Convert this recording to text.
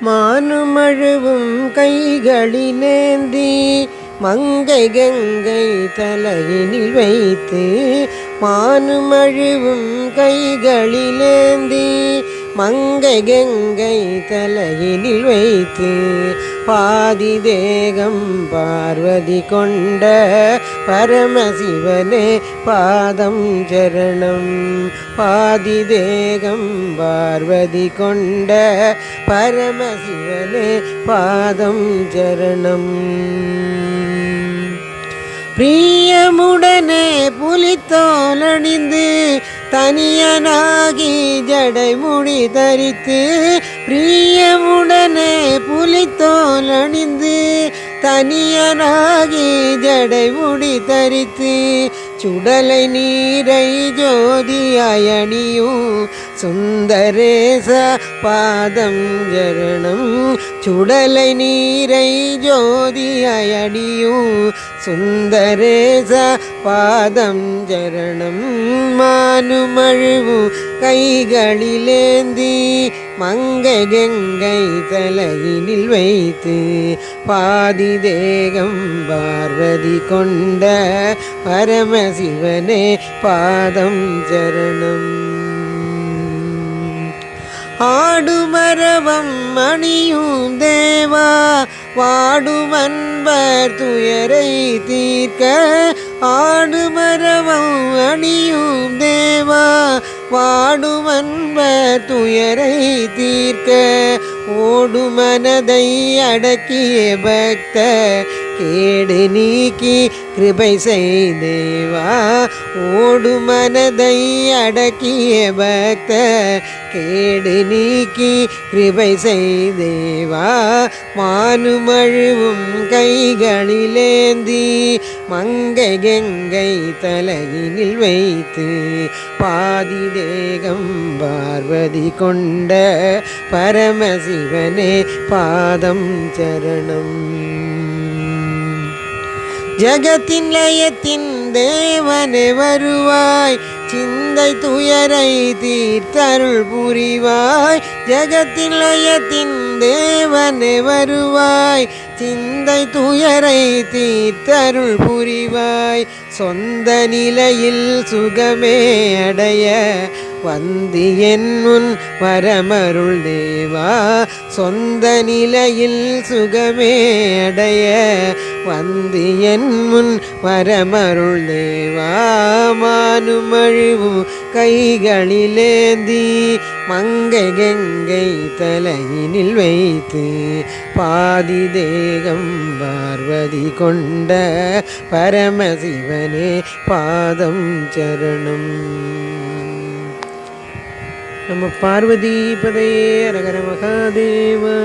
மானுமழுவும் கைகளிலேந்தி மங்கை கங்கை தலையினில் வைத்து மானுமழுவும் கைகளிலேந்தி மங்கை கங்கை தலையினில் வைத்து பாதி தேகம் பார்வதி கொண்ட பரமசிவனே பாதம் சரணம். பாதி தேகம் பார்வதி கொண்ட பரமசிவனே பாதம் சரணம். பிரியமுடனே புலித்தோலணிந்து தனியனாகி ஜடைமுடி தரித்து பிரியமுடனே புலித்தோலணிந்து தனியனாகி ஜடைமுடி தரித்து சுடலை நீரை ஜோதியணியும் சுந்தரேச பாதம் சரணம். சுடலை நீரை ஜோதியணியும் சுந்தரேச பாதம் சரணம். மானுமழுவு கைகளிலேந்தி மங்கை கங்கை தலையினில் வைத்து பாதி தேகம் பார்வதி கொண்ட பரமசிவனே பாதம் சரணம். ஆடுமரவம் அணியும் தேவா வாடுமன்பர் துயரை தீர்க்க ஆடுமரவம் அணியும் தேவா வாடுமன்பர் துயரை தீர்க்க ஓடு மனதை அடக்கிய பக்த கேடு நீக்கி கிருபை செய்தேவா. ஓடு மனதை அடக்கிய பக்த கேடு நீக்கி கிருபை செய்தேவா. மானுமழுவும் கைகளிலேந்தி மங்கை கங்கை தலையினில் வைத்து பாதி தேகம் பார்வதி கொண்ட பரமசிவனே பாதம் சரணம். ஜகத்தின் லயத்தின் தேவனே வருவாய் சிந்தை துயரை தீர்த்தருள் புரிவாய். ஜகத்தின் லயத்தின் தேவனே வருவாய் சிந்தை துயரை தீர்த்தருள் புரிவாய். சொந்த நிலையில் சுகமே அடைய வந்து என் முன் வரமருள் தேவா. சொந்த நிலையில் சுகமே அடைய வந்து என் முன் வரமருள் தேவா. மானுமழுவும் கைகளிலேந்தி மங்கை கங்கை தலையினில் வைத்து பாதி தேகம் பார்வதி கொண்ட பரமசிவனே பாதம் சரணம். நம்ம பார்வதி பதையே அரகர மகாதேவா.